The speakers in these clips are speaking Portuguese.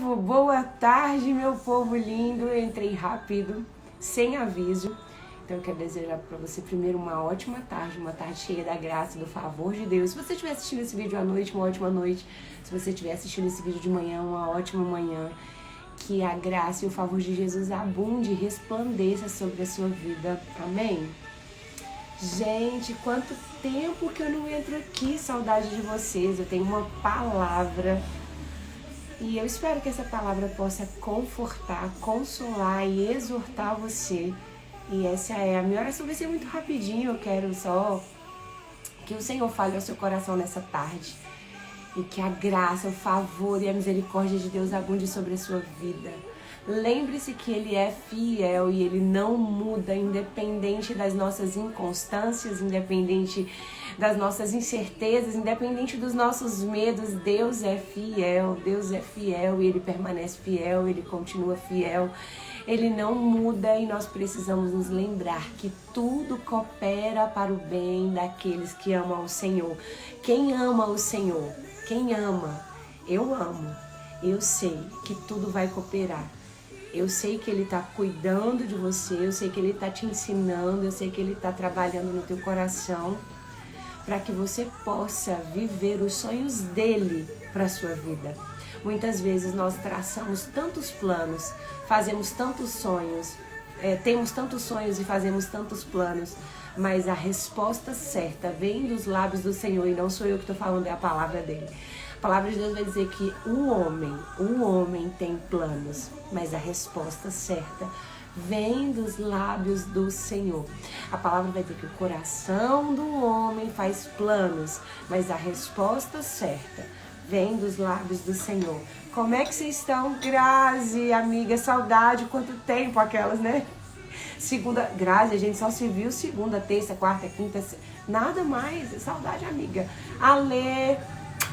povo, boa tarde, meu povo lindo. Eu entrei rápido, sem aviso. Então eu quero desejar para você primeiro uma ótima tarde cheia da graça e do favor de Deus. Se você estiver assistindo esse vídeo à noite, uma ótima noite. Se você estiver assistindo esse vídeo de manhã, uma ótima manhã. Que a graça e o favor de Jesus abunde e resplandeça sobre a sua vida. Amém? Gente, quanto tempo que eu não entro aqui, saudade de vocês. Eu tenho uma palavra e eu espero que essa palavra possa confortar, consolar e exortar você. E essa é a minha oração, vai ser muito rapidinho. Eu quero só que o Senhor fale ao seu coração nessa tarde e que a graça, o favor e a misericórdia de Deus abunde sobre a sua vida. Lembre-se que Ele é fiel e Ele não muda, independente das nossas inconstâncias, independente das nossas incertezas, independente dos nossos medos. Deus é fiel e Ele permanece fiel, Ele continua fiel. Ele não muda e nós precisamos nos lembrar que tudo coopera para o bem daqueles que amam o Senhor. Quem ama o Senhor? Quem ama? Eu amo. Eu sei que tudo vai cooperar. Eu sei que Ele está cuidando de você, eu sei que Ele está te ensinando, eu sei que Ele está trabalhando no teu coração para que você possa viver os sonhos dEle para a sua vida. Muitas vezes nós traçamos tantos planos, fazemos tantos sonhos, temos tantos sonhos e fazemos tantos planos, mas a resposta certa vem dos lábios do Senhor e não sou eu que estou falando, é a palavra dEle. A palavra de Deus vai dizer que o homem tem planos, mas a resposta certa vem dos lábios do Senhor. A palavra vai dizer que o coração do homem faz planos, mas a resposta certa vem dos lábios do Senhor. Como é que vocês estão, Grazi, amiga? Saudade, quanto tempo aquelas, né? Segunda, Grazi, a gente só se viu segunda, terça, quarta, quinta, nada mais. Saudade, amiga. Alê,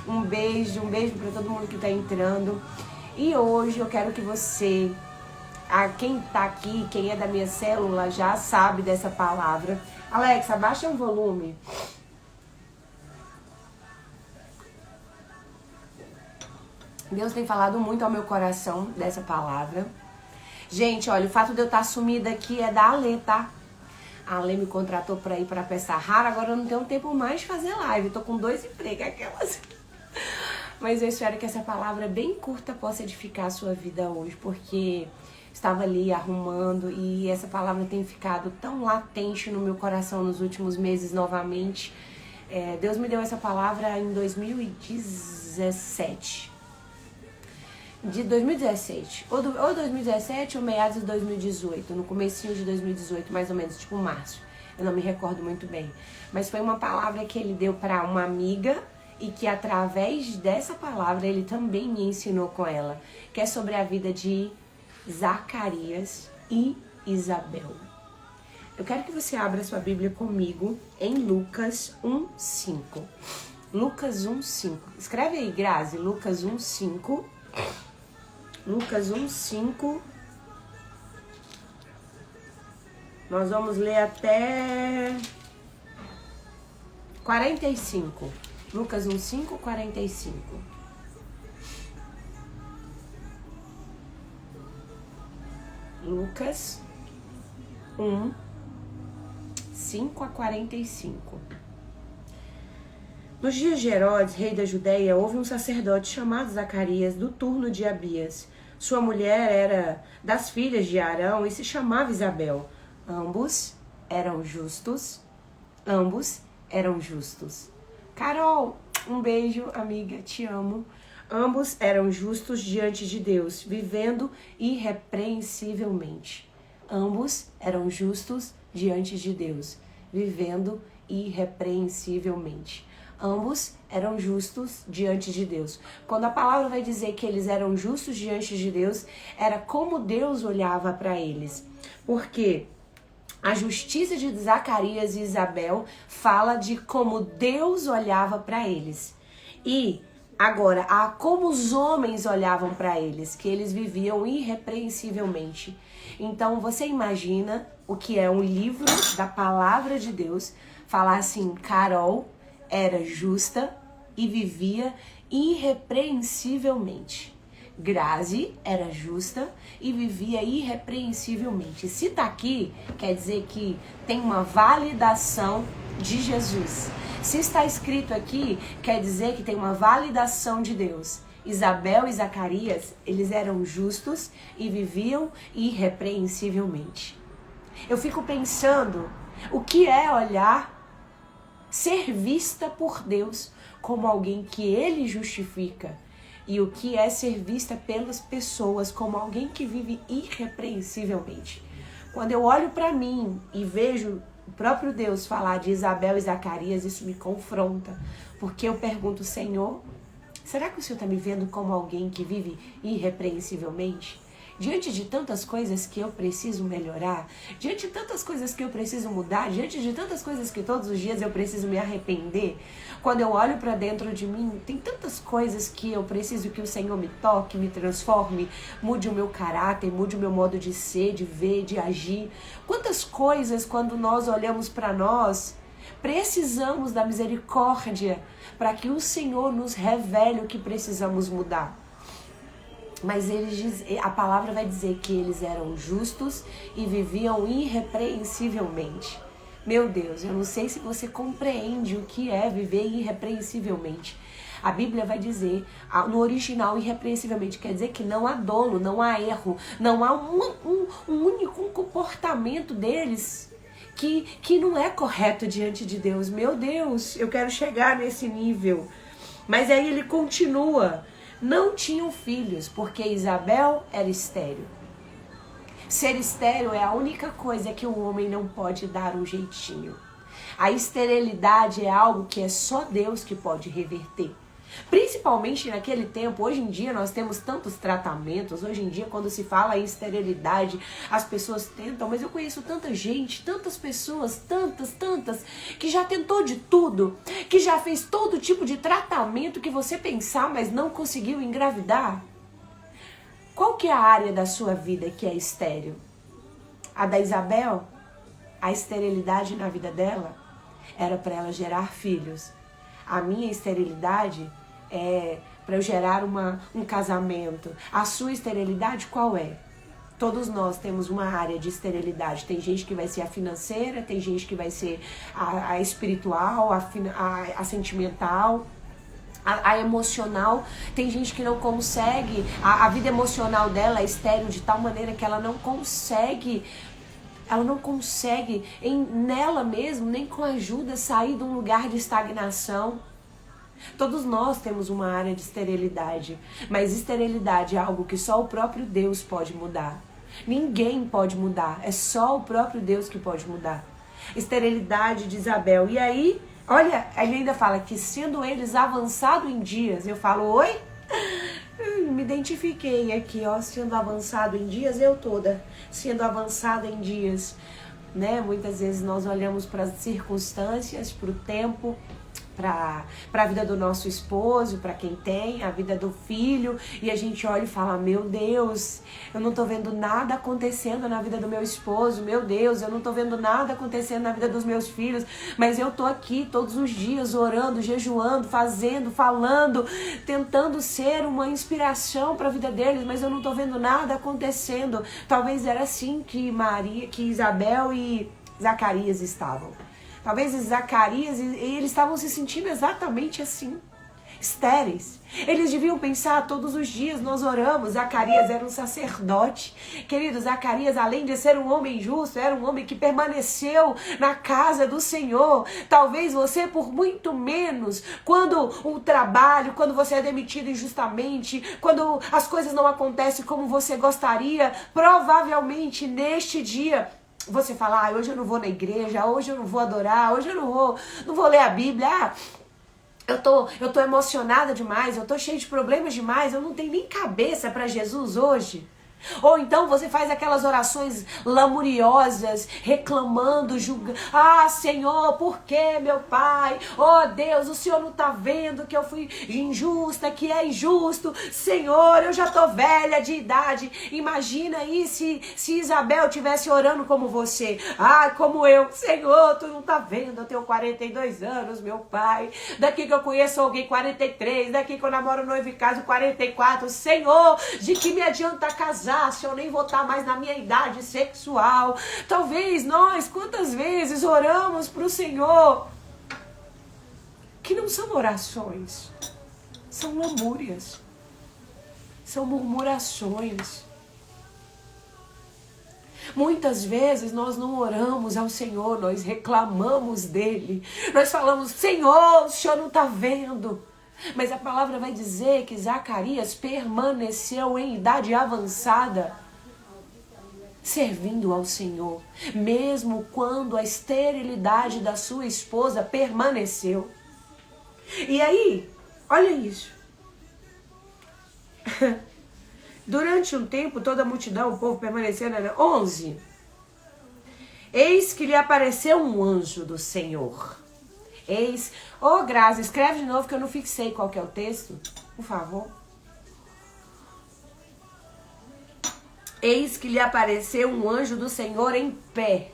um beijo para todo mundo que tá entrando. E hoje eu quero que você, quem tá aqui, quem é da minha célula, já sabe dessa palavra. Alexa, abaixa o volume. Deus tem falado muito ao meu coração dessa palavra. Gente, olha, o fato de eu estar sumida aqui é da Alê, tá? A Alê me contratou pra ir pra Peça Rara, agora eu não tenho tempo mais de fazer live. Tô com 2 empregos, aquelas. Mas eu espero que essa palavra bem curta possa edificar a sua vida hoje, porque estava ali arrumando e essa palavra tem ficado tão latente no meu coração nos últimos meses novamente. Deus me deu essa palavra em 2017. De 2017, ou 2017 ou meados de 2018, no comecinho de 2018, mais ou menos, tipo março. Eu não me recordo muito bem. Mas foi uma palavra que ele deu para uma amiga e que através dessa palavra ele também me ensinou com ela, que é sobre a vida de Zacarias e Isabel. Eu quero que você abra sua Bíblia comigo em Lucas 1:5. Lucas 1:5. Escreve aí, Grazi, Lucas 1:5. Lucas 1:5. Nós vamos ler até 45. Lucas 1:5, 45. Lucas 1:5 a 45. Nos dias de Herodes, rei da Judéia, houve um sacerdote chamado Zacarias, do turno de Abias. Sua mulher era das filhas de Arão e se chamava Isabel. Ambos eram justos. Carol, um beijo, amiga, te amo. Ambos eram justos diante de Deus, vivendo irrepreensivelmente. Ambos eram justos diante de Deus, vivendo irrepreensivelmente. Ambos eram justos diante de Deus. Quando a palavra vai dizer que eles eram justos diante de Deus, era como Deus olhava para eles. Porque a justiça de Zacarias e Isabel fala de como Deus olhava para eles. E agora, como os homens olhavam para eles, que eles viviam irrepreensivelmente. Então, você imagina o que é um livro da palavra de Deus falar assim: Carol era justa e vivia irrepreensivelmente. Grazi era justa e vivia irrepreensivelmente. Se tá aqui, quer dizer que tem uma validação de Jesus. Se está escrito aqui, quer dizer que tem uma validação de Deus. Isabel e Zacarias, eles eram justos e viviam irrepreensivelmente. Eu fico pensando, o que é olhar, ser vista por Deus como alguém que Ele justifica, e o que é ser vista pelas pessoas como alguém que vive irrepreensivelmente. Quando eu olho para mim e vejo o próprio Deus falar de Isabel e Zacarias, isso me confronta, porque eu pergunto, Senhor, será que o Senhor está me vendo como alguém que vive irrepreensivelmente? Diante de tantas coisas que eu preciso melhorar, diante de tantas coisas que eu preciso mudar, diante de tantas coisas que todos os dias eu preciso me arrepender, quando eu olho para dentro de mim, tem tantas coisas que eu preciso que o Senhor me toque, me transforme, mude o meu caráter, mude o meu modo de ser, de ver, de agir. Quantas coisas, quando nós olhamos para nós, precisamos da misericórdia para que o Senhor nos revele o que precisamos mudar. Mas a palavra vai dizer que eles eram justos e viviam irrepreensivelmente. Meu Deus, eu não sei se você compreende o que é viver irrepreensivelmente. A Bíblia vai dizer, no original, irrepreensivelmente, quer dizer que não há dolo, não há erro, não há um único comportamento deles que não é correto diante de Deus. Meu Deus, eu quero chegar nesse nível. Mas aí ele continua. Não tinham filhos, porque Isabel era estéril. Ser estéril é a única coisa que um homem não pode dar um jeitinho. A esterilidade é algo que é só Deus que pode reverter. Principalmente naquele tempo, hoje em dia nós temos tantos tratamentos, hoje em dia quando se fala em esterilidade, as pessoas tentam, mas eu conheço tanta gente, tantas pessoas, tantas, que já tentou de tudo, que já fez todo tipo de tratamento que você pensar, mas não conseguiu engravidar. Qual que é a área da sua vida que é estéril? A da Isabel, a esterilidade na vida dela era para ela gerar filhos. A minha esterilidade é para eu gerar um casamento. A sua esterilidade qual é? Todos nós temos uma área de esterilidade. Tem gente que vai ser a financeira, tem gente que vai ser a espiritual, a sentimental, a emocional. Tem gente que não consegue, a vida emocional dela é estéril de tal maneira que ela não consegue nela mesmo, nem com ajuda, sair de um lugar de estagnação. Todos nós temos uma área de esterilidade, mas esterilidade é algo que só o próprio Deus pode mudar. Ninguém pode mudar, é só o próprio Deus que pode mudar. Esterilidade de Isabel. E aí, olha, ele ainda fala que sendo eles avançados em dias, eu falo, oi? Me identifiquei aqui, ó, sendo avançado em dias, eu toda, sendo avançada em dias, né? Muitas vezes nós olhamos para as circunstâncias, para o tempo, para a vida do nosso esposo, para quem tem, a vida do filho, e a gente olha e fala, meu Deus, eu não tô vendo nada acontecendo na vida do meu esposo, meu Deus, eu não tô vendo nada acontecendo na vida dos meus filhos, mas eu tô aqui todos os dias orando, jejuando, fazendo, falando, tentando ser uma inspiração para a vida deles, mas eu não tô vendo nada acontecendo. Talvez era assim que Isabel e Zacarias estavam. Talvez Zacarias, eles estavam se sentindo exatamente assim, estéreis. Eles deviam pensar todos os dias, nós oramos, Zacarias era um sacerdote. Querido, Zacarias, além de ser um homem justo, era um homem que permaneceu na casa do Senhor. Talvez você, por muito menos, quando o trabalho, quando você é demitido injustamente, quando as coisas não acontecem como você gostaria, provavelmente neste dia, você fala, hoje eu não vou na igreja, hoje eu não vou adorar, hoje eu não vou ler a Bíblia, eu tô emocionada demais, eu tô cheia de problemas demais, eu não tenho nem cabeça para Jesus hoje. Ou então você faz aquelas orações lamuriosas, reclamando, julgando. Ah, Senhor, por que, meu Pai? Oh, Deus, o Senhor não está vendo que eu fui injusta, que é injusto. Senhor, eu já estou velha de idade. Imagina aí se Isabel estivesse orando como você. Ah, como eu. Senhor, tu não está vendo, eu tenho 42 anos, meu Pai. Daqui que eu conheço alguém 43, daqui que eu namoro noivo e caso 44. Senhor, de que me adianta casar se eu nem vou estar mais na minha idade sexual? Talvez nós, quantas vezes oramos para o Senhor, que não são orações, são lamúrias, são murmurações. Muitas vezes nós não oramos ao Senhor, nós reclamamos dele, nós falamos: Senhor, o Senhor não está vendo. Mas a palavra vai dizer que Zacarias permaneceu em idade avançada, servindo ao Senhor, mesmo quando a esterilidade da sua esposa permaneceu. E aí, olha isso. Durante um tempo, toda a multidão, o povo permanecendo, 11. Eis que lhe apareceu um anjo do Senhor. Eis, Grazi, escreve de novo que eu não fixei qual que é o texto, por favor. Eis que lhe apareceu um anjo do Senhor em pé,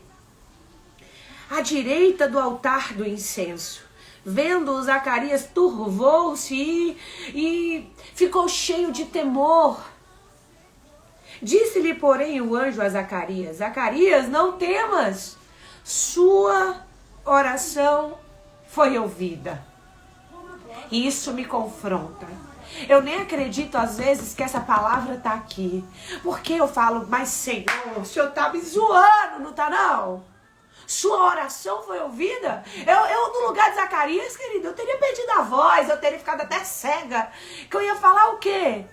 à direita do altar do incenso. Vendo-o, Zacarias turvou-se e ficou cheio de temor. Disse-lhe, porém, o anjo a Zacarias: Zacarias, não temas, sua oração foi ouvida. E isso me confronta. Eu nem acredito às vezes que essa palavra está aqui. Porque eu falo: mas Senhor, o Senhor está me zoando, não está não? Sua oração foi ouvida? Eu no lugar de Zacarias, querido, eu teria perdido a voz, eu teria ficado até cega. Que eu ia falar o quê?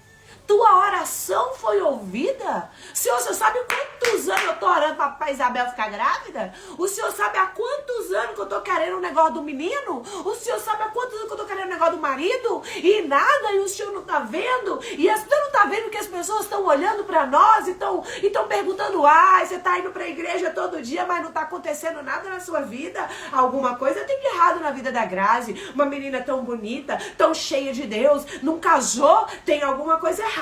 Tua oração foi ouvida? Senhor sabe quantos anos eu tô orando pra Isabel ficar grávida? O Senhor sabe há quantos anos que eu tô querendo o negócio do menino? O Senhor sabe há quantos anos que eu tô querendo o negócio do marido? E nada, e o Senhor não tá vendo? E o Senhor não tá vendo que as pessoas estão olhando pra nós e estão perguntando: você tá indo pra igreja todo dia, mas não tá acontecendo nada na sua vida? Alguma coisa tem de errado na vida da Grazi. Uma menina tão bonita, tão cheia de Deus, não casou, tem alguma coisa errada.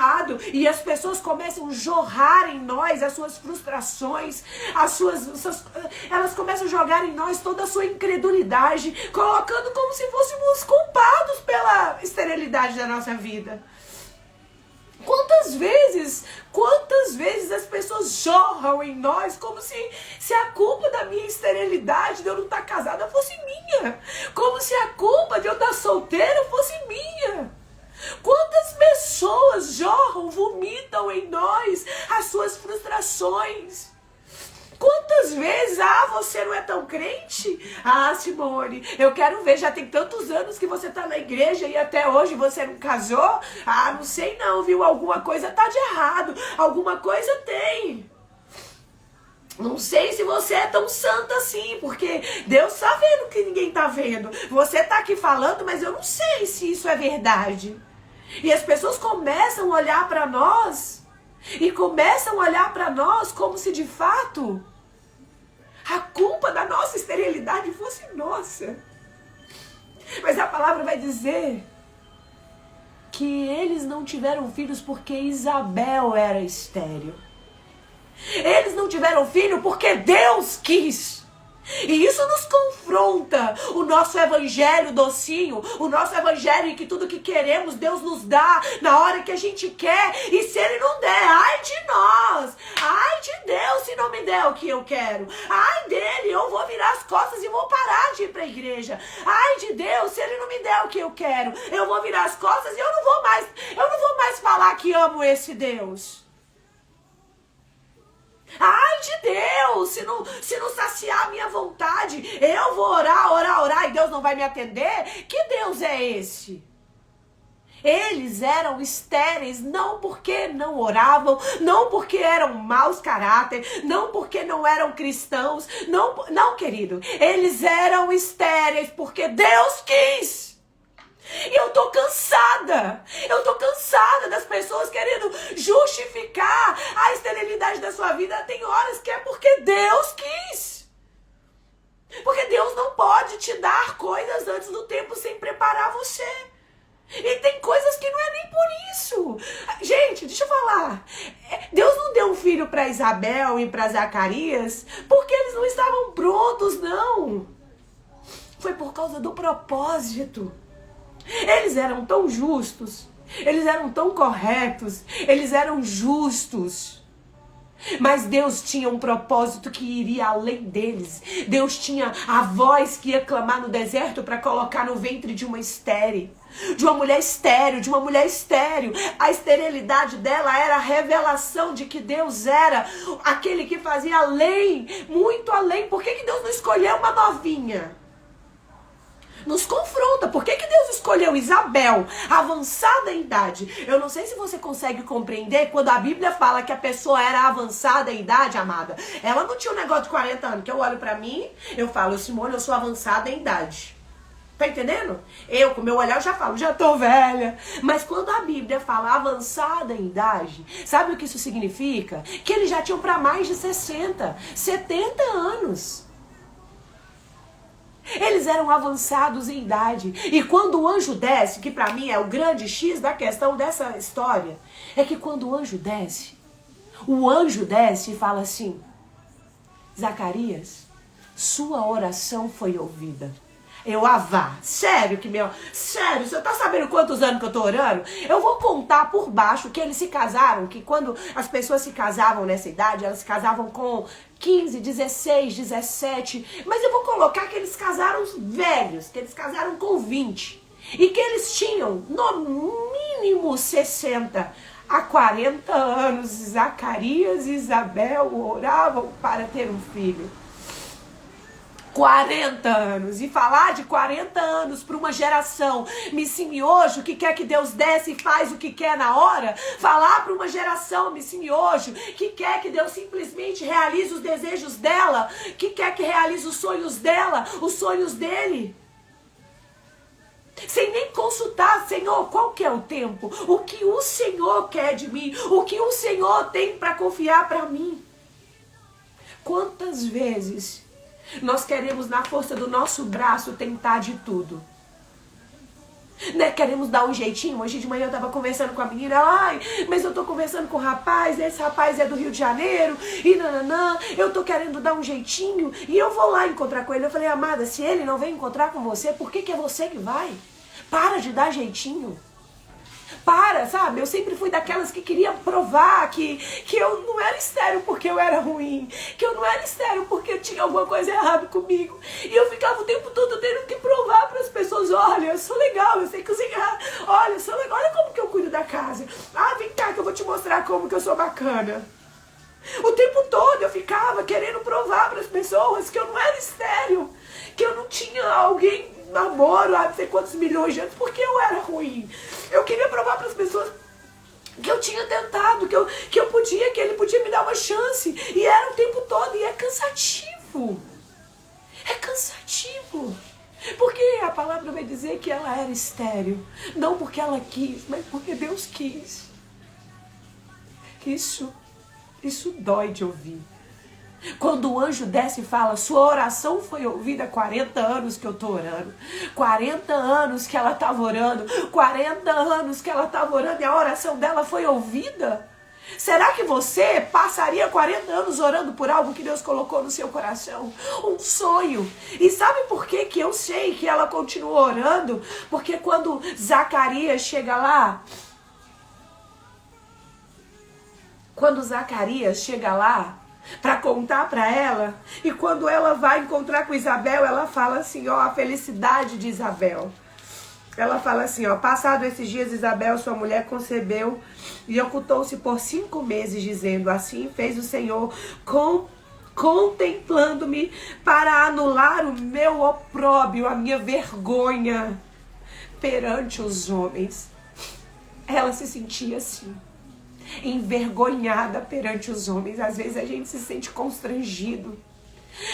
E as pessoas começam a jorrar em nós as suas frustrações, elas começam a jogar em nós toda a sua incredulidade, colocando como se fôssemos culpados pela esterilidade da nossa vida. Quantas vezes as pessoas jorram em nós como se a culpa da minha esterilidade, de eu não estar casada, fosse minha, como se a culpa de eu estar solteira fosse minha. Quantas pessoas jorram, vomitam em nós as suas frustrações? Quantas vezes, você não é tão crente? Simone, eu quero ver, já tem tantos anos que você está na igreja e até hoje você não casou? Não sei não, viu? Alguma coisa tá de errado, alguma coisa tem. Não sei se você é tão santa assim, porque Deus está vendo que ninguém está vendo. Você está aqui falando, mas eu não sei se isso é verdade. E as pessoas começam a olhar para nós, como se de fato a culpa da nossa esterilidade fosse nossa. Mas a palavra vai dizer que eles não tiveram filhos porque Isabel era estéril. Eles não tiveram filho porque Deus quis. E isso nos confronta. O nosso evangelho docinho, o nosso evangelho em que tudo que queremos Deus nos dá na hora que a gente quer. E se Ele não der, ai de nós, ai de Deus se não me der o que eu quero, ai dele, eu vou virar as costas e vou parar de ir para a igreja. Ai de Deus, se Ele não me der o que eu quero, eu vou virar as costas e eu não vou mais falar que amo esse Deus. Ai de Deus, se não saciar a minha vontade, eu vou orar e Deus não vai me atender? Que Deus é esse? Eles eram estéreis não porque não oravam, não porque eram maus caráter, não porque não eram cristãos, não querido, eles eram estéreis porque Deus quis. E eu tô cansada. Eu tô cansada das pessoas querendo justificar a esterilidade da sua vida. Tem horas que é porque Deus quis. Porque Deus não pode te dar coisas antes do tempo sem preparar você. E tem coisas que não é nem por isso. Gente, deixa eu falar. Deus não deu um filho para Isabel e para Zacarias porque eles não estavam prontos, não. Foi por causa do propósito. Eles eram tão justos. Eles eram tão corretos. Eles eram justos. Mas Deus tinha um propósito que iria além deles. Deus tinha a voz que ia clamar no deserto para colocar no ventre de uma estéril. De uma mulher estéril, de uma mulher estéril. A esterilidade dela era a revelação de que Deus era aquele que fazia além, muito além. Por que Deus não escolheu uma novinha? Nos confronta. Por que Deus escolheu Isabel, avançada em idade? Eu não sei se você consegue compreender quando a Bíblia fala que a pessoa era avançada em idade, amada. Ela não tinha um negócio de 40 anos, que eu olho pra mim, eu falo, Simone, eu sou avançada em idade. Tá entendendo? Eu, com o meu olhar, eu já falo, já tô velha. Mas quando a Bíblia fala avançada em idade, sabe o que isso significa? Que eles já tinham pra mais de 60, 70 anos. Eles eram avançados em idade. E quando o anjo desce, que pra mim é o grande X da questão dessa história, é que quando o anjo desce e fala assim, Zacarias, sua oração foi ouvida. Eu, sério, sério, você tá sabendo quantos anos que eu tô orando? Eu vou contar por baixo que eles se casaram, que quando as pessoas se casavam nessa idade, elas se casavam com 15, 16, 17, mas eu vou colocar que eles casaram velhos, que eles casaram com 20, e que eles tinham, no mínimo, 60 a 40 anos, Zacarias e Isabel oravam para ter um filho. 40 anos, e falar de 40 anos para uma geração miojo que quer que Deus desce e faz o que quer na hora, falar para uma geração miojo que quer que Deus simplesmente realize os desejos dela, que quer que realize os sonhos dela, os sonhos dele, sem nem consultar, Senhor, qual que é o tempo, o que o Senhor quer de mim, o que o Senhor tem para confiar para mim. Quantas vezes nós queremos, na força do nosso braço, tentar de tudo. Né? Queremos dar um jeitinho. Hoje de manhã eu tava conversando com a menina. Mas eu tô conversando com o rapaz. Esse rapaz é do Rio de Janeiro. E nananã. Eu tô querendo dar um jeitinho. E eu vou lá encontrar com ele. Eu falei, amada, se ele não vem encontrar com você, por que é você que vai? Para de dar jeitinho. Sabe? Eu sempre fui daquelas que queria provar que eu não era estéril porque eu era ruim, que eu não era estéril porque tinha alguma coisa errada comigo. E eu ficava o tempo todo tendo que provar para as pessoas, olha, eu sou legal, eu sei cozinhar, olha, eu sou legal, olha como que eu cuido da casa. Vem cá que eu vou te mostrar como que eu sou bacana. O tempo todo eu ficava querendo provar para as pessoas que eu não era estéril, que eu não tinha alguém namoro há não sei quantos milhões de anos, porque eu era ruim. Eu queria provar para as pessoas que eu tinha tentado, que eu podia, que ele podia me dar uma chance. E era o tempo todo, e é cansativo. É cansativo. Porque a palavra vai dizer que ela era estéril. Não porque ela quis, mas porque Deus quis. Isso dói de ouvir. Quando o anjo desce e fala, sua oração foi ouvida há 40 anos que eu tô orando. 40 anos que ela estava orando. 40 anos que ela estava orando e a oração dela foi ouvida. Será que você passaria 40 anos orando por algo que Deus colocou no seu coração? Um sonho. E sabe por que eu sei que ela continua orando? Porque quando Zacarias chega lá, para contar para ela, e quando ela vai encontrar com Isabel, ela fala assim, a felicidade de Isabel. Ela fala assim, passado esses dias, Isabel, sua mulher, concebeu e ocultou-se por 5 meses, dizendo, assim fez o Senhor, contemplando-me para anular o meu opróbrio, a minha vergonha perante os homens. Ela se sentia assim, envergonhada perante os homens. Às vezes a gente se sente constrangido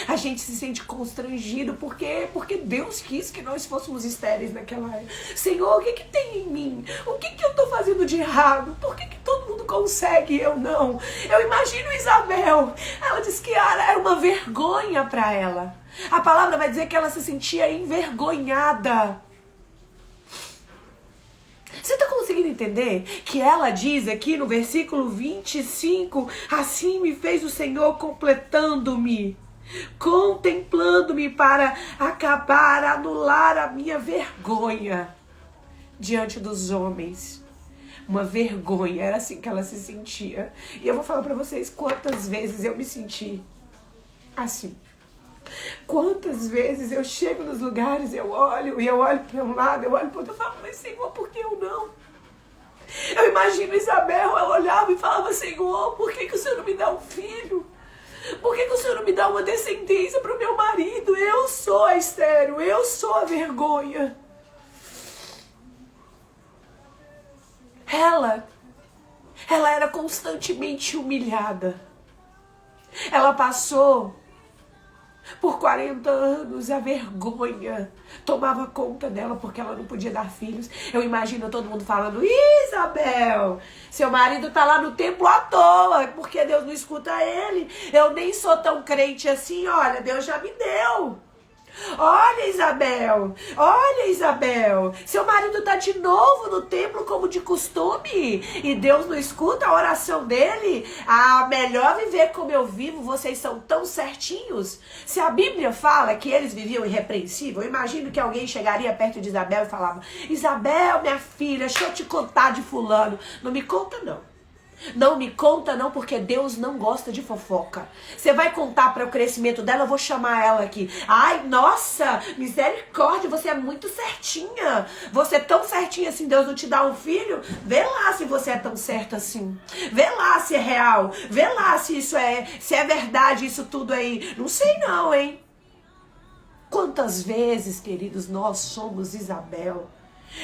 A gente se sente constrangido porque Deus quis que nós fôssemos estéreis naquela época. Senhor, o que que tem em mim? O que que eu tô fazendo de errado? Por que que todo mundo consegue e eu não? Eu imagino Isabel. Ela disse que era uma vergonha para ela. A palavra vai dizer que ela se sentia envergonhada. Você está conseguindo entender que ela diz aqui no versículo 25, assim me fez o Senhor contemplando-me para acabar, anular a minha vergonha diante dos homens. Uma vergonha, era assim que ela se sentia. E eu vou falar para vocês quantas vezes eu me senti assim. Quantas vezes eu chego nos lugares, eu olho para um lado, eu olho para outro, eu falo, mas Senhor, por que eu não? Eu imagino Isabel, ela olhava e falava, Senhor, por que o Senhor não me dá um filho? Por que o Senhor não me dá uma descendência para o meu marido? Eu sou a estéril, eu sou a vergonha. Ela era constantemente humilhada. Ela passou por 40 anos, a vergonha tomava conta dela porque ela não podia dar filhos. Eu imagino todo mundo falando, Isabel, seu marido tá lá no templo à toa, porque Deus não escuta ele. Eu nem sou tão crente assim, olha, Deus já me deu. Olha, Isabel, seu marido tá de novo no templo como de costume e Deus não escuta a oração dele. Ah, melhor viver como eu vivo, vocês são tão certinhos. Se a Bíblia fala que eles viviam irrepreensível, eu imagino que alguém chegaria perto de Isabel e falava, Isabel, minha filha, deixa eu te contar de fulano. Não me conta não. Não me conta não, porque Deus não gosta de fofoca. Você vai contar para o crescimento dela, eu vou chamar ela aqui. Ai, nossa, misericórdia, você é muito certinha. Você é tão certinha assim, Deus não te dá um filho? Vê lá se você é tão certa assim. Vê lá se é real. Vê lá se se é verdade isso tudo aí. Não sei não, hein? Quantas vezes, queridos, nós somos Isabel.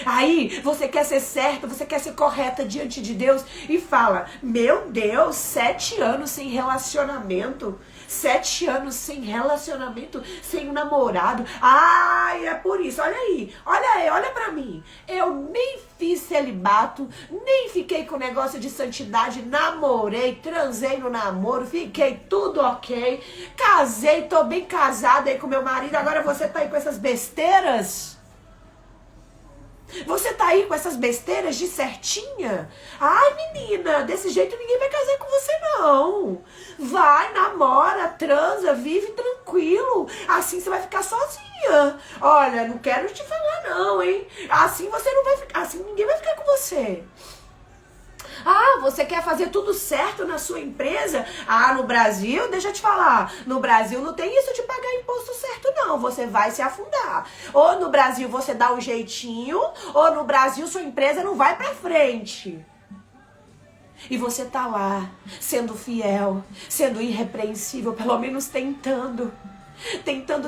Aí você quer ser certa, você quer ser correta diante de Deus e fala, meu Deus, 7 anos sem relacionamento, 7 anos sem relacionamento, sem um namorado, ai, é por isso, olha pra mim, eu nem fiz celibato, nem fiquei com negócio de santidade, namorei, transei no namoro, fiquei tudo ok, casei, tô bem casada aí com meu marido, agora você tá aí com essas besteiras? Você tá aí com essas besteiras de certinha? Ai, menina, desse jeito ninguém vai casar com você, não. Vai, namora, transa, vive tranquilo. Assim você vai ficar sozinha. Olha, não quero te falar não, hein? Assim você não vai ficar, assim ninguém vai ficar com você. Ah, você quer fazer tudo certo na sua empresa? Ah, no Brasil, deixa eu te falar, no Brasil não tem isso de pagar imposto certo não, você vai se afundar. Ou no Brasil você dá um jeitinho, ou no Brasil sua empresa não vai pra frente. E você tá lá, sendo fiel, sendo irrepreensível, pelo menos tentando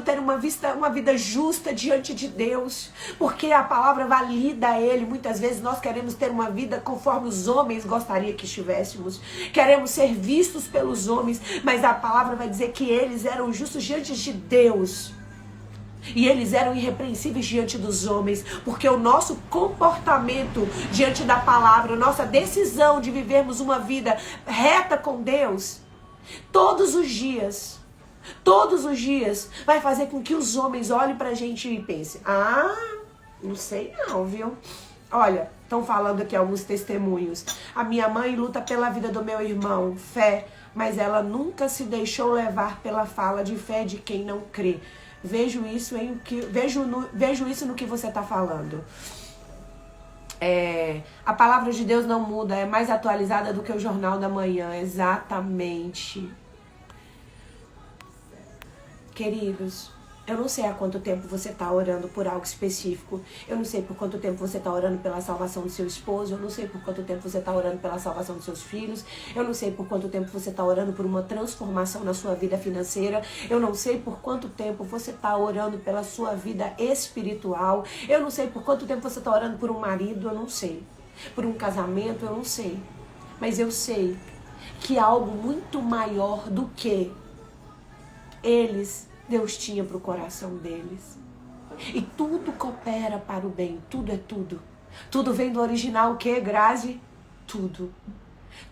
ter uma vida justa diante de Deus, porque a palavra valida ele. Muitas vezes nós queremos ter uma vida conforme os homens gostariam que estivéssemos, queremos ser vistos pelos homens, mas a palavra vai dizer que eles eram justos diante de Deus. E eles eram irrepreensíveis diante dos homens, porque o nosso comportamento diante da palavra, a nossa decisão de vivermos uma vida reta com Deus, todos os dias, vai fazer com que os homens olhem pra gente e pensem, ah, não sei não, viu? Olha, estão falando aqui alguns testemunhos. A minha mãe luta pela vida do meu irmão, fé, mas ela nunca se deixou levar pela fala de fé de quem não crê. Vejo isso no que você está falando. A palavra de Deus não muda, é mais atualizada do que o Jornal da Manhã, exatamente. Queridos, eu não sei há quanto tempo você está orando por algo específico. Eu não sei por quanto tempo você está orando pela salvação do seu esposo. Eu não sei por quanto tempo você está orando pela salvação dos seus filhos. Eu não sei por quanto tempo você está orando por uma transformação na sua vida financeira. Eu não sei por quanto tempo você está orando pela sua vida espiritual. Eu não sei por quanto tempo você está orando por um marido. Eu não sei. Por um casamento. Eu não sei. Mas eu sei que há algo muito maior do que Deus tinha para o coração deles. E tudo coopera para o bem, tudo é tudo. Tudo vem do original o quê, Grazi? Tudo.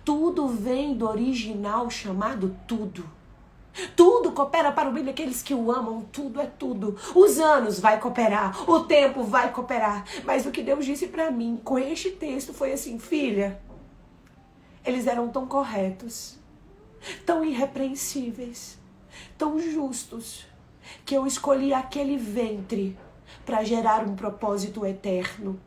Tudo vem do original chamado tudo. Tudo coopera para o bem daqueles que o amam, tudo é tudo. Os anos vai cooperar, o tempo vai cooperar. Mas o que Deus disse para mim com este texto foi assim, filha, eles eram tão corretos, tão irrepreensíveis, tão justos, que eu escolhi aquele ventre para gerar um propósito eterno.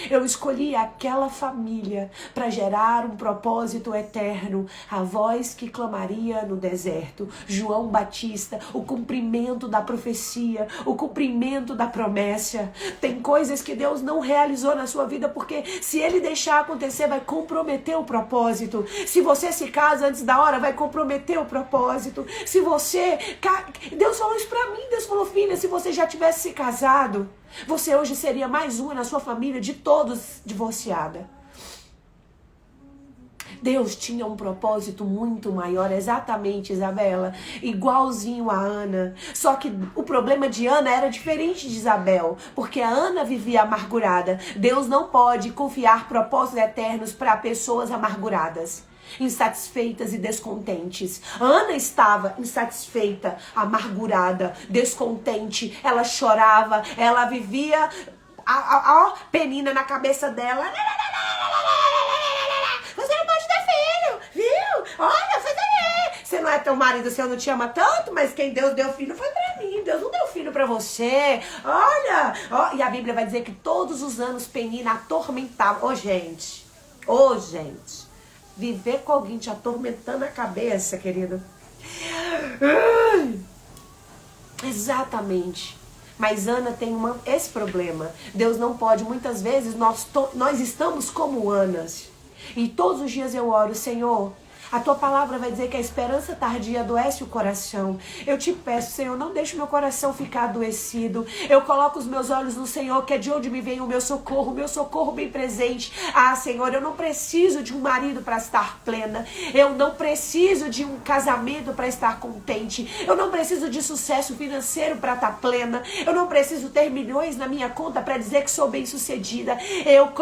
Eu escolhi aquela família para gerar um propósito eterno. A voz que clamaria no deserto. João Batista, o cumprimento da profecia, o cumprimento da promessa. Tem coisas que Deus não realizou na sua vida porque se Ele deixar acontecer vai comprometer o propósito. Se você se casa antes da hora vai comprometer o propósito. Se você... Deus falou isso para mim. Deus falou, filha, se você já tivesse se casado, você hoje seria mais uma na sua família de todos divorciada. Deus tinha um propósito muito maior, exatamente, Isabela, igualzinho a Ana. Só que o problema de Ana era diferente de Isabel, porque a Ana vivia amargurada. Deus não pode confiar propósitos eternos para pessoas amarguradas, insatisfeitas e descontentes. Ana estava insatisfeita, amargurada, descontente. Ela chorava, ela vivia a penina na cabeça dela. Você não pode ter filho, viu? Olha, você não é teu marido, você não te ama tanto, mas quem Deus deu filho foi pra mim. Deus não deu filho pra você. Olha, e a Bíblia vai dizer que todos os anos Penina atormentava. Ô, gente. Viver com alguém te atormentando a cabeça, querido. Exatamente. Mas Ana tem esse problema. Deus não pode. Muitas vezes nós estamos como Anas. E todos os dias eu oro, Senhor, a tua palavra vai dizer que a esperança tardia adoece o coração. Eu te peço, Senhor, não deixe meu coração ficar adoecido. Eu coloco os meus olhos no Senhor, que é de onde me vem o meu socorro bem presente. Ah, Senhor, eu não preciso de um marido para estar plena. Eu não preciso de um casamento para estar contente. Eu não preciso de sucesso financeiro para estar plena. Eu não preciso ter milhões na minha conta para dizer que sou bem-sucedida. Eu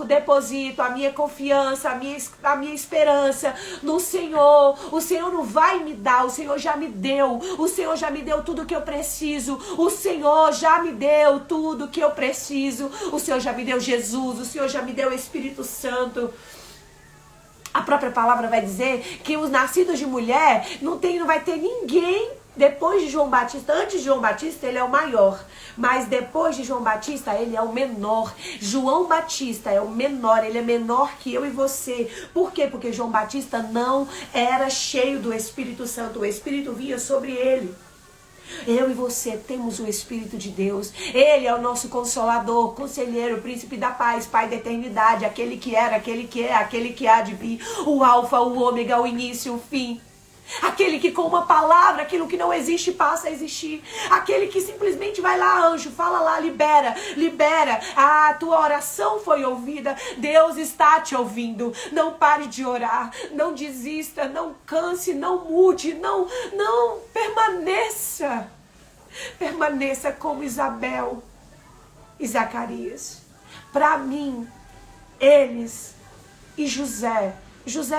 deposito a minha confiança, a minha esperança no Senhor. O Senhor não vai me dar, o Senhor já me deu. O Senhor já me deu tudo que eu preciso. O Senhor já me deu tudo que eu preciso. O Senhor já me deu Jesus, o Senhor já me deu o Espírito Santo. A própria palavra vai dizer que os nascidos de mulher não vai ter ninguém depois de João Batista. Antes de João Batista ele é o maior, mas depois de João Batista ele é o menor. João Batista é o menor, ele é menor que eu e você. Por quê? Porque João Batista não era cheio do Espírito Santo. O Espírito vinha sobre ele. Eu e você temos o Espírito de Deus. Ele é o nosso Consolador, Conselheiro, Príncipe da Paz, Pai da Eternidade, aquele que era, aquele que é, aquele que há de vir, o Alfa, o Ômega, o início, o fim. Aquele que com uma palavra, aquilo que não existe passa a existir. Aquele que simplesmente vai lá, anjo, fala lá, libera. A tua oração foi ouvida. Deus está te ouvindo. Não pare de orar. Não desista, não canse, não mude, não permaneça. Permaneça como Isabel e Zacarias. Para mim, eles e José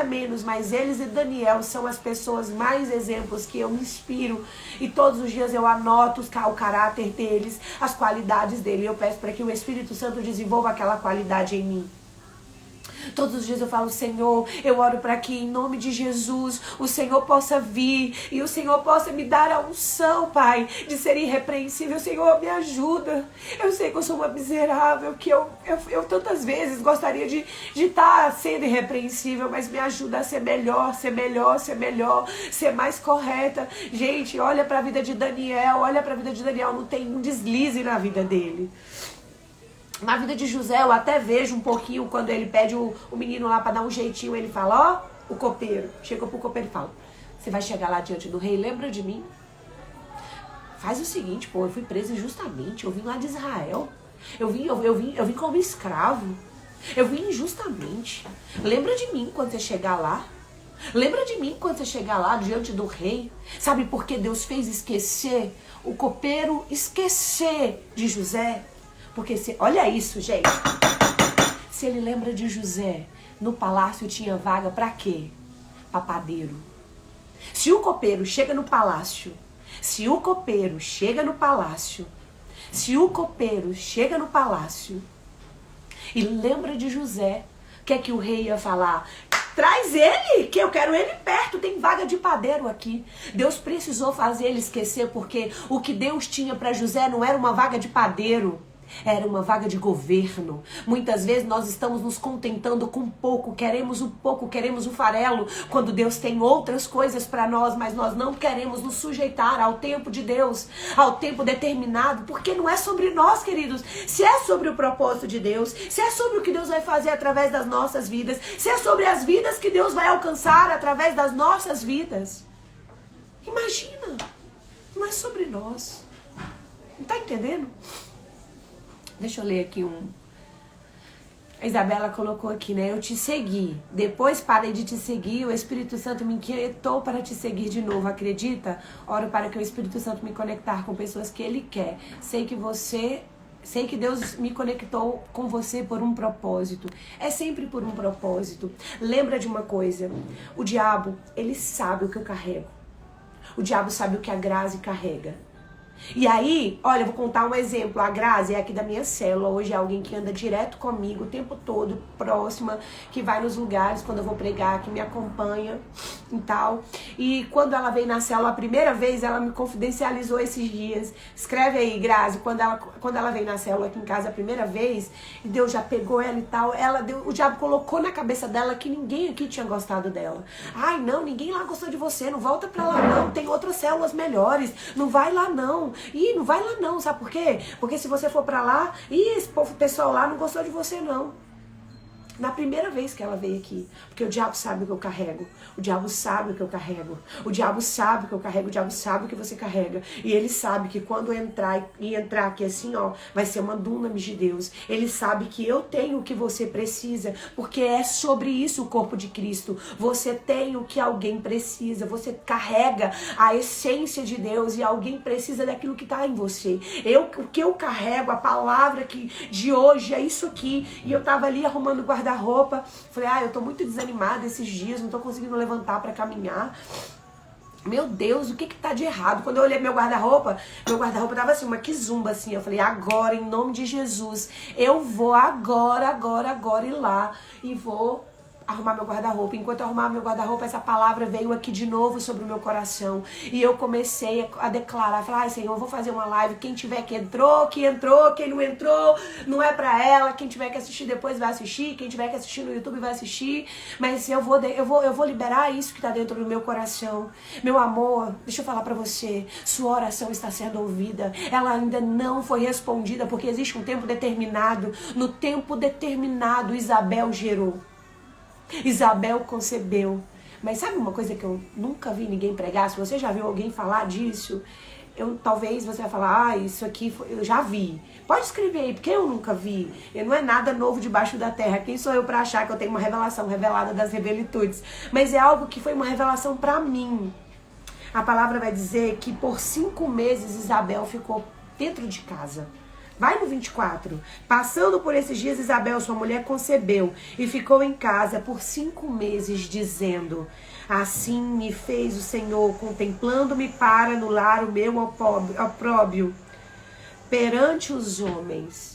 menos, mas eles e Daniel são as pessoas mais exemplos que eu me inspiro. E todos os dias eu anoto o caráter deles, as qualidades dele. Eu peço para que o Espírito Santo desenvolva aquela qualidade em mim. Todos os dias eu falo, Senhor, eu oro para que em nome de Jesus o Senhor possa vir e o Senhor possa me dar a unção, Pai, de ser irrepreensível. Senhor, me ajuda. Eu sei que eu sou uma miserável, que eu tantas vezes gostaria de estar sendo irrepreensível, mas me ajuda a ser melhor, ser mais correta. Gente, olha para a vida de Daniel, não tem um deslize na vida dele. Na vida de José, eu até vejo um pouquinho quando ele pede o menino lá para dar um jeitinho. Ele fala, o copeiro. Chega pro copeiro e fala, você vai chegar lá diante do rei, lembra de mim? Faz o seguinte, eu fui preso injustamente. Eu vim lá de Israel. Eu vim como escravo. Eu vim injustamente. Lembra de mim quando você chegar lá. Lembra de mim quando você chegar lá diante do rei. Sabe por que Deus fez esquecer, o copeiro esquecer de José? Porque, olha isso, gente. Se ele lembra de José, no palácio tinha vaga para quê? Papadeiro. Se o copeiro chega no palácio, se o copeiro chega no palácio e lembra de José, o que é que o rei ia falar? Traz ele, que eu quero ele perto, tem vaga de padeiro aqui. Deus precisou fazer ele esquecer, porque o que Deus tinha para José não era uma vaga de padeiro, era uma vaga de governo. Muitas vezes nós estamos nos contentando com pouco, queremos o farelo, quando Deus tem outras coisas para nós, mas nós não queremos nos sujeitar ao tempo de Deus, ao tempo determinado, porque não é sobre nós, queridos. Se é sobre o propósito de Deus, se é sobre o que Deus vai fazer através das nossas vidas, se é sobre as vidas que Deus vai alcançar através das nossas vidas, imagina, não é sobre nós. Não tá entendendo? Deixa eu ler aqui A Isabela colocou aqui, né? Eu te segui. Depois parei de te seguir. O Espírito Santo me inquietou para te seguir de novo. Acredita? Oro para que o Espírito Santo me conectar com pessoas que Ele quer. Sei que Deus me conectou com você por um propósito. É sempre por um propósito. Lembra de uma coisa. O diabo, ele sabe o que eu carrego. O diabo sabe o que a Grazi carrega. E aí, olha, eu vou contar um exemplo. A Grazi é aqui da minha célula. Hoje é alguém que anda direto comigo o tempo todo, próxima, que vai nos lugares quando eu vou pregar, que me acompanha e tal. E quando ela veio na célula a primeira vez, ela me confidencializou esses dias. Escreve aí, Grazi, quando ela veio na célula aqui em casa a primeira vez, e Deus já pegou ela e tal, o diabo colocou na cabeça dela que ninguém aqui tinha gostado dela. Ai, não, ninguém lá gostou de você, não volta pra lá não, tem outras células melhores, não vai lá não. Ih, não vai lá não, sabe por quê? Porque se você for pra lá, esse pessoal lá não gostou de você não. Na primeira vez que ela veio aqui. Porque o diabo sabe o que eu carrego. O diabo sabe o que eu carrego. O diabo sabe o que eu carrego. O diabo sabe o que você carrega. E ele sabe que quando eu entrar aqui assim, ó, vai ser uma dunamis de Deus. Ele sabe que eu tenho o que você precisa. Porque é sobre isso o corpo de Cristo. Você tem o que alguém precisa. Você carrega a essência de Deus. E alguém precisa daquilo que está em você. O que eu carrego, a palavra de hoje é isso aqui. E eu tava ali arrumando guarda-roupa, falei, eu tô muito desanimada esses dias, não tô conseguindo levantar pra caminhar. Meu Deus, o que tá de errado? Quando eu olhei meu guarda-roupa tava assim, uma quizumba assim, eu falei, agora, em nome de Jesus, eu vou agora ir lá e vou arrumar meu guarda-roupa. Enquanto eu arrumava meu guarda-roupa, essa palavra veio aqui de novo sobre o meu coração. E eu comecei a declarar, falar, ai Senhor, eu vou fazer uma live, quem tiver que entrou, quem não entrou, não é pra ela, quem tiver que assistir depois vai assistir, quem tiver que assistir no YouTube vai assistir, mas eu vou liberar isso que tá dentro do meu coração. Meu amor, deixa eu falar pra você, sua oração está sendo ouvida, ela ainda não foi respondida, porque existe um tempo determinado. No tempo determinado, Isabel gerou. Isabel concebeu. Mas sabe uma coisa que eu nunca vi ninguém pregar? Se você já viu alguém falar disso, talvez você vai falar, isso aqui eu já vi. Pode escrever aí, porque eu nunca vi. Não é nada novo debaixo da terra. Quem sou eu para achar que eu tenho uma revelação revelada das revelitudes? Mas é algo que foi uma revelação para mim. A palavra vai dizer que por 5 meses Isabel ficou dentro de casa. Vai no 24. Passando por esses dias, Isabel, sua mulher, concebeu e ficou em casa por 5 meses, dizendo, assim me fez o Senhor, contemplando-me para anular o meu opróbrio perante os homens.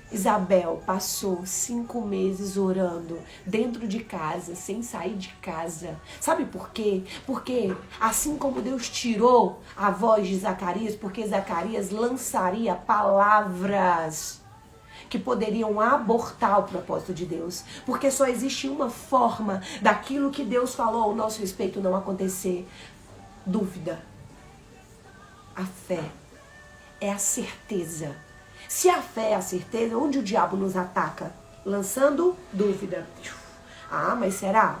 Isabel passou 5 meses orando dentro de casa, sem sair de casa. Sabe por quê? Porque assim como Deus tirou a voz de Zacarias, porque Zacarias lançaria palavras que poderiam abortar o propósito de Deus. Porque só existe uma forma daquilo que Deus falou ao nosso respeito não acontecer. Dúvida. A fé é a certeza. Se a fé é a certeza, onde o diabo nos ataca? Lançando dúvida. Ah, mas será?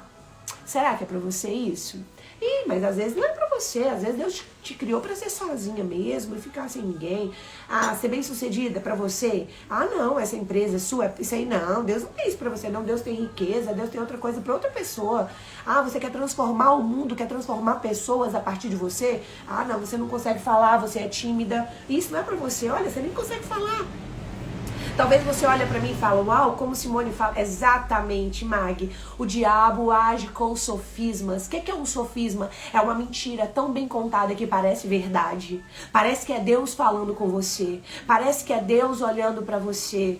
Será que é pra você isso? Ih, mas às vezes não é pra você, às vezes Deus te criou pra ser sozinha mesmo e ficar sem ninguém. Ah, ser bem sucedida pra você? Ah, não, essa empresa é sua, isso aí não, Deus não tem isso pra você não, Deus tem riqueza, Deus tem outra coisa pra outra pessoa. Ah, você quer transformar o mundo, quer transformar pessoas a partir de você? Ah, não, você não consegue falar, você é tímida, isso não é pra você, olha, você nem consegue falar. Talvez você olhe pra mim e fala, uau, como Simone fala. Exatamente, Mag. O diabo age com sofismas. O que é um sofisma? É uma mentira tão bem contada que parece verdade. Parece que é Deus falando com você. Parece que é Deus olhando pra você.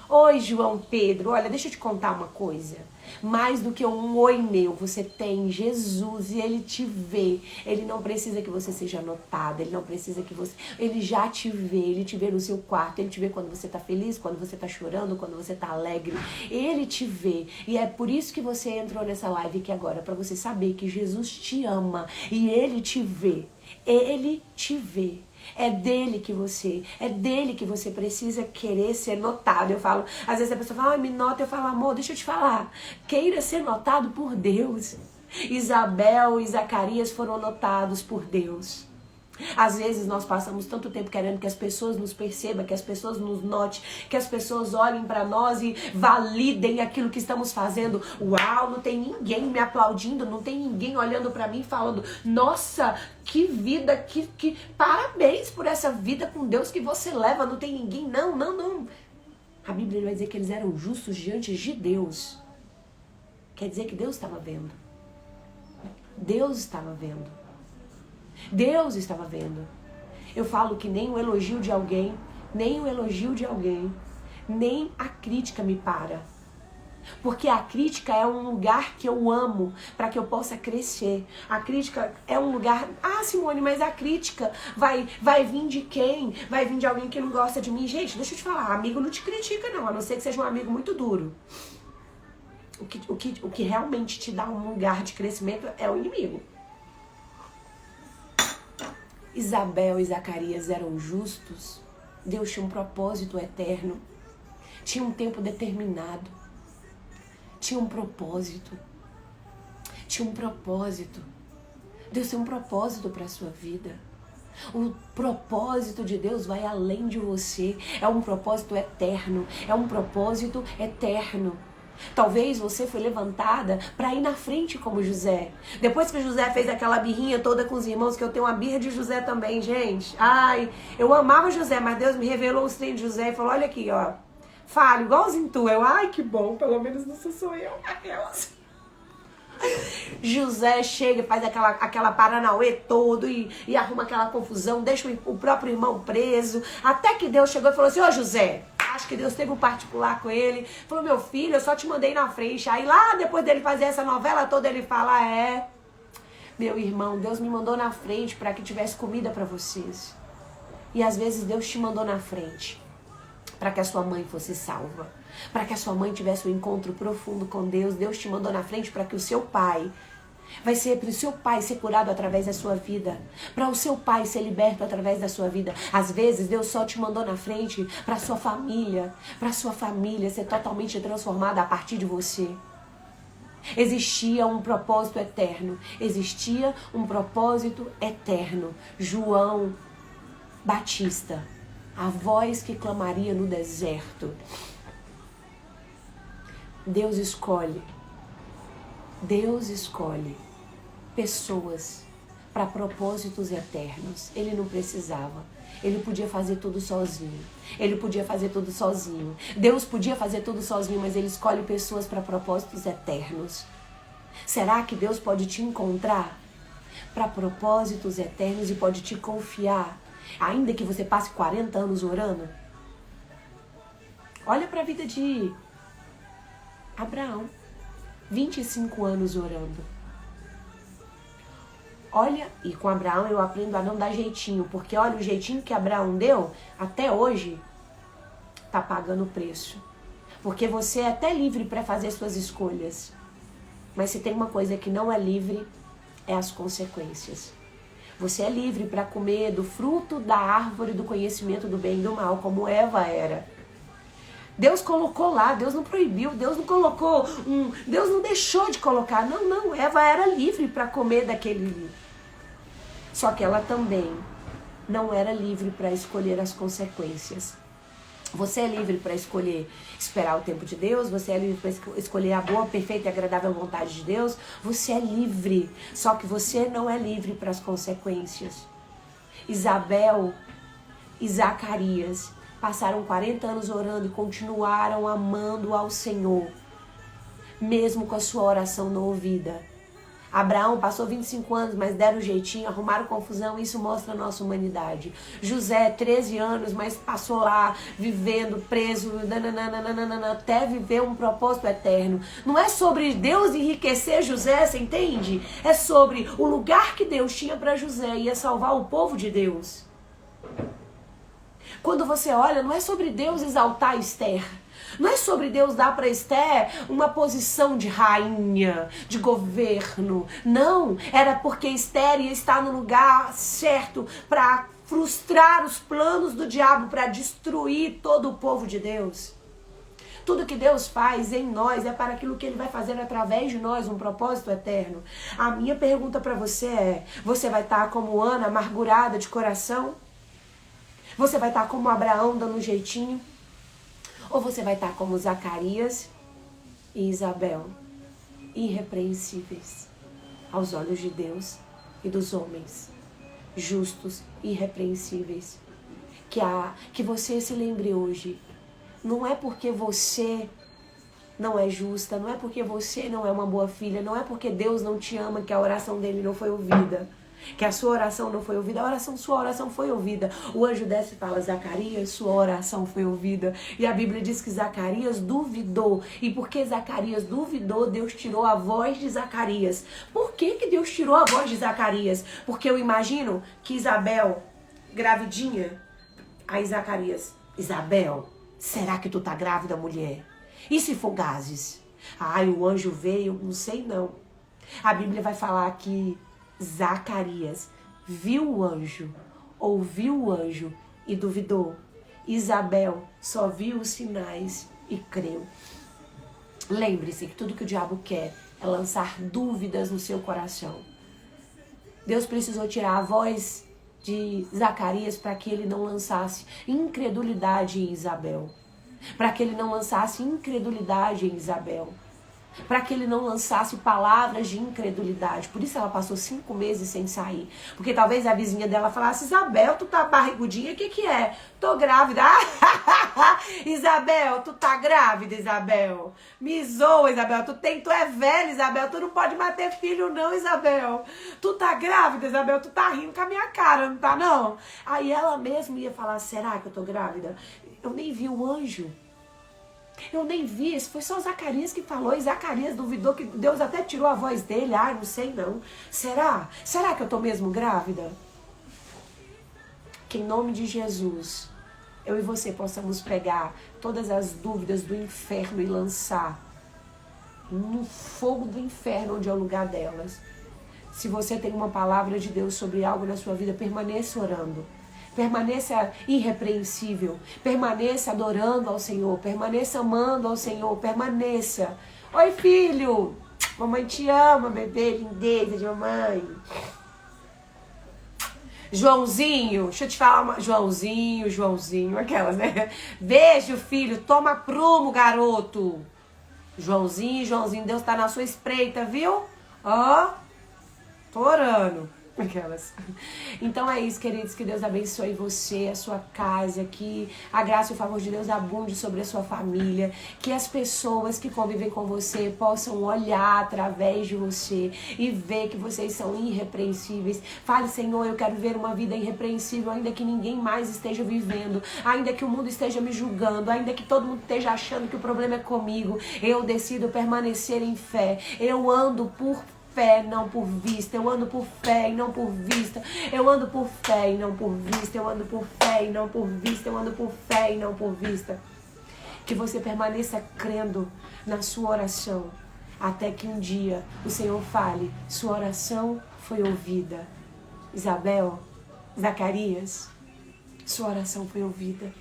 Oi, João Pedro, olha, deixa eu te contar uma coisa. Mais do que um oi meu, você tem Jesus e Ele te vê. Ele não precisa que você seja notada, Ele não precisa que você... Ele já te vê, Ele te vê no seu quarto, Ele te vê quando você tá feliz, quando você tá chorando, quando você tá alegre. Ele te vê. E é por isso que você entrou nessa live aqui agora, pra você saber que Jesus te ama e Ele te vê. Ele te vê. É dele que você precisa querer ser notado. Eu falo, às vezes a pessoa fala, me nota, eu falo, amor, deixa eu te falar, queira ser notado por Deus. Isabel e Zacarias foram notados por Deus. Às vezes nós passamos tanto tempo querendo que as pessoas nos percebam, que as pessoas nos notem, que as pessoas olhem pra nós e validem aquilo que estamos fazendo. Uau, não tem ninguém me aplaudindo, não tem ninguém olhando pra mim falando, nossa, que vida, que parabéns por essa vida com Deus que você leva, não tem ninguém, não. A Bíblia vai dizer que eles eram justos diante de Deus. Quer dizer que Deus estava vendo. Deus estava vendo. Deus estava vendo. Eu falo que nem o elogio de alguém, nem a crítica me para. Porque a crítica é um lugar que eu amo para que eu possa crescer. A crítica é um lugar... Ah, Simone, mas a crítica vai vir de quem? Vai vir de alguém que não gosta de mim? Gente, deixa eu te falar, amigo não te critica não, a não ser que seja um amigo muito duro. O que realmente te dá um lugar de crescimento é o inimigo. Isabel e Zacarias eram justos. Deus tinha um propósito eterno. Tinha um tempo determinado. Tinha um propósito. Deus tem um propósito para a sua vida. O propósito de Deus vai além de você. É um propósito eterno. Talvez você foi levantada para ir na frente como José. Depois que José fez aquela birrinha toda com os irmãos, que eu tenho uma birra de José também, gente. Ai, eu amava José, mas Deus me revelou os trem de José e falou, olha aqui, ó. Fale, igualzinho tu. Ai, que bom, pelo menos não sou eu. Aquelas. José chega e faz aquela paranauê todo e arruma aquela confusão, deixa o próprio irmão preso. Até que Deus chegou e falou assim, ô José... Acho que Deus teve um particular com ele. Falou, meu filho, eu só te mandei na frente. Aí lá, depois dele fazer essa novela toda, ele fala, meu irmão, Deus me mandou na frente para que tivesse comida para vocês. E às vezes Deus te mandou na frente para que a sua mãe fosse salva. Para que a sua mãe tivesse um encontro profundo com Deus. Deus te mandou na frente para que o seu pai... Vai ser para o seu pai ser curado através da sua vida. Para o seu pai ser liberto através da sua vida. Às vezes Deus só te mandou na frente para a sua família. Para a sua família ser totalmente transformada a partir de você. Existia um propósito eterno. João Batista. A voz que clamaria no deserto. Deus escolhe pessoas para propósitos eternos. Ele não precisava. Ele podia fazer tudo sozinho. Deus podia fazer tudo sozinho, mas Ele escolhe pessoas para propósitos eternos. Será que Deus pode te encontrar para propósitos eternos e pode te confiar, ainda que você passe 40 anos orando? Olha para a vida de Abraão. 25 anos orando. Olha, e com Abraão eu aprendo a não dar jeitinho, porque olha, o jeitinho que Abraão deu, até hoje, tá pagando o preço. Porque você é até livre para fazer suas escolhas. Mas se tem uma coisa que não é livre, é as consequências. Você é livre para comer do fruto da árvore do conhecimento do bem e do mal, como Eva era. Deus colocou lá, Deus não proibiu, Deus não colocou Deus não deixou de colocar. Não, Eva era livre para comer daquele. Só que ela também não era livre para escolher as consequências. Você é livre para escolher esperar o tempo de Deus, você é livre para escolher a boa, perfeita e agradável vontade de Deus, você é livre, só que você não é livre para as consequências. Isabel e Zacarias passaram 40 anos orando e continuaram amando ao Senhor, mesmo com a sua oração não ouvida. Abraão passou 25 anos, mas deram um jeitinho, arrumaram confusão, isso mostra a nossa humanidade. José, 13 anos, mas passou lá, vivendo, preso, até viver um propósito eterno. Não é sobre Deus enriquecer José, você entende? É sobre o lugar que Deus tinha para José, ia salvar o povo de Deus. Quando você olha, não é sobre Deus exaltar Esther. Não é sobre Deus dar para Esther uma posição de rainha, de governo. Não, era porque Esther ia estar no lugar certo para frustrar os planos do diabo, para destruir todo o povo de Deus. Tudo que Deus faz em nós é para aquilo que Ele vai fazer através de nós, um propósito eterno. A minha pergunta para você é, você vai estar como Ana, amargurada de coração? Você vai estar como Abraão, dando um jeitinho? Ou você vai estar como Zacarias e Isabel, irrepreensíveis aos olhos de Deus e dos homens, justos, irrepreensíveis. Que você se lembre hoje, não é porque você não é justa, não é porque você não é uma boa filha, não é porque Deus não te ama que a oração dele não foi ouvida. Que a sua oração não foi ouvida, sua oração foi ouvida. O anjo desce e fala, Zacarias, sua oração foi ouvida. E a Bíblia diz que Zacarias duvidou. E porque Zacarias duvidou, Deus tirou a voz de Zacarias. Por que Deus tirou a voz de Zacarias? Porque eu imagino que Isabel, gravidinha, aí Zacarias, Isabel, será que tu tá grávida, mulher? E se for gases? Ai, o anjo veio, não sei não. A Bíblia vai falar que Zacarias viu o anjo, ouviu o anjo e duvidou. Isabel só viu os sinais e creu. Lembre-se que tudo que o diabo quer é lançar dúvidas no seu coração. Deus precisou tirar a voz de Zacarias para que ele não lançasse incredulidade em Isabel. Para que ele não lançasse incredulidade em Isabel. Para que ele não lançasse palavras de incredulidade. Por isso ela passou 5 meses sem sair. Porque talvez a vizinha dela falasse, Isabel, tu tá barrigudinha, o que é? Tô grávida. Isabel, tu tá grávida, Isabel. Me zoa, Isabel. Tu é velha, Isabel. Tu não pode mais ter filho, não, Isabel. Tu tá grávida, Isabel. Tu tá rindo com a minha cara, não tá, não? Aí ela mesma ia falar, será que eu tô grávida? Eu nem vi o anjo. Eu nem vi, foi só Zacarias que falou, e Zacarias duvidou que Deus até tirou a voz dele. Ai, não sei não. Será? Será que eu tô mesmo grávida? Que em nome de Jesus, eu e você possamos pegar todas as dúvidas do inferno e lançar no fogo do inferno, onde é o lugar delas. Se você tem uma palavra de Deus sobre algo na sua vida, permaneça orando. Permaneça irrepreensível, permaneça adorando ao Senhor, permaneça amando ao Senhor, permaneça. Oi, filho! Mamãe te ama, bebê, lindeza de mamãe. Joãozinho, deixa eu te falar Joãozinho, aquelas, né? Beijo, filho, toma prumo, garoto. Joãozinho, Deus tá na sua espreita, viu? Ó, tô orando. Aquelas. Então é isso, queridos, que Deus abençoe você, a sua casa, que a graça e o favor de Deus abunde sobre a sua família, que as pessoas que convivem com você possam olhar através de você e ver que vocês são irrepreensíveis. Fale, Senhor, eu quero ver uma vida irrepreensível, ainda que ninguém mais esteja vivendo, ainda que o mundo esteja me julgando, ainda que todo mundo esteja achando que o problema é comigo, eu decido permanecer em fé, eu ando por fé, não por vista. Eu ando por fé e não por vista. Eu ando por fé e não por vista. Eu ando por fé e não por vista. Eu ando por fé e não por vista. Que você permaneça crendo na sua oração, até que um dia o Senhor fale, sua oração foi ouvida. Isabel, Zacarias, sua oração foi ouvida.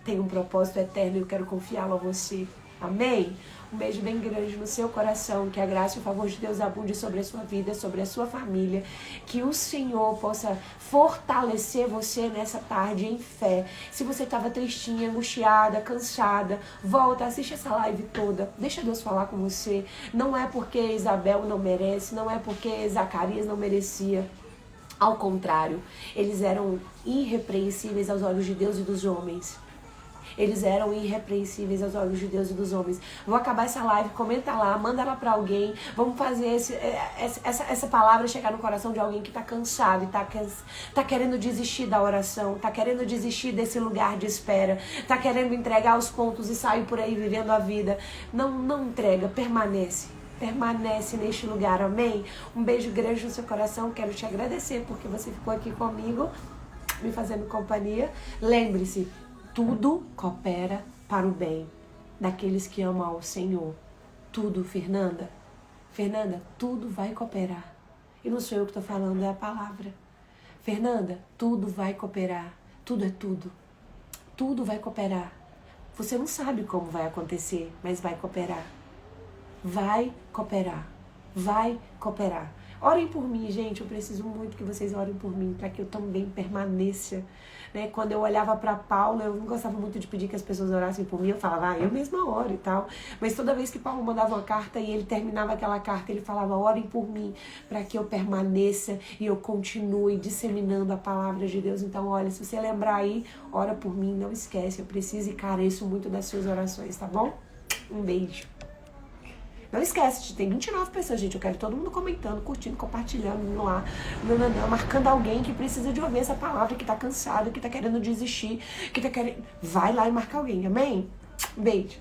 tem um propósito eterno e eu quero confiá-lo a você. Amém? Um beijo bem grande no seu coração, que a graça e o favor de Deus abunde sobre a sua vida, sobre a sua família, que o Senhor possa fortalecer você nessa tarde em fé. Se você estava tristinha, angustiada, cansada, volta, assiste essa live toda, deixa Deus falar com você. Não é porque Isabel não merece, não é porque Zacarias não merecia. Ao contrário, eles eram irrepreensíveis aos olhos de Deus e dos homens. Eles eram irrepreensíveis aos olhos de Deus e dos homens. Vou acabar essa live, comenta lá, manda ela pra alguém. Vamos fazer essa palavra chegar no coração de alguém que tá cansado e tá querendo desistir da oração, tá querendo desistir desse lugar de espera, tá querendo entregar os pontos e sair por aí vivendo a vida. Não entrega, permanece. Permanece neste lugar, amém? Um beijo grande no seu coração. Quero te agradecer porque você ficou aqui comigo, me fazendo companhia. Lembre-se, tudo coopera para o bem daqueles que amam ao Senhor. Tudo, Fernanda. Fernanda, tudo vai cooperar. E não sou eu que estou falando, é a palavra. Fernanda, tudo vai cooperar. Tudo é tudo. Tudo vai cooperar. Você não sabe como vai acontecer, mas vai cooperar. Vai cooperar. Vai cooperar. Orem por mim, gente. Eu preciso muito que vocês orem por mim, para que eu também permaneça. Né? Quando eu olhava para Paulo, eu não gostava muito de pedir que as pessoas orassem por mim. Eu falava, eu mesma oro e tal. Mas toda vez que Paulo mandava uma carta e ele terminava aquela carta, ele falava, orem por mim, para que eu permaneça e eu continue disseminando a palavra de Deus. Então, olha, se você lembrar aí, ora por mim, não esquece. Eu preciso e careço muito das suas orações, tá bom? Um beijo. Não esquece, tem 29 pessoas, gente. Eu quero todo mundo comentando, curtindo, compartilhando, indo lá, marcando alguém que precisa de ouvir essa palavra, que tá cansado, que tá querendo desistir, que tá querendo... Vai lá e marca alguém, amém? Beijo.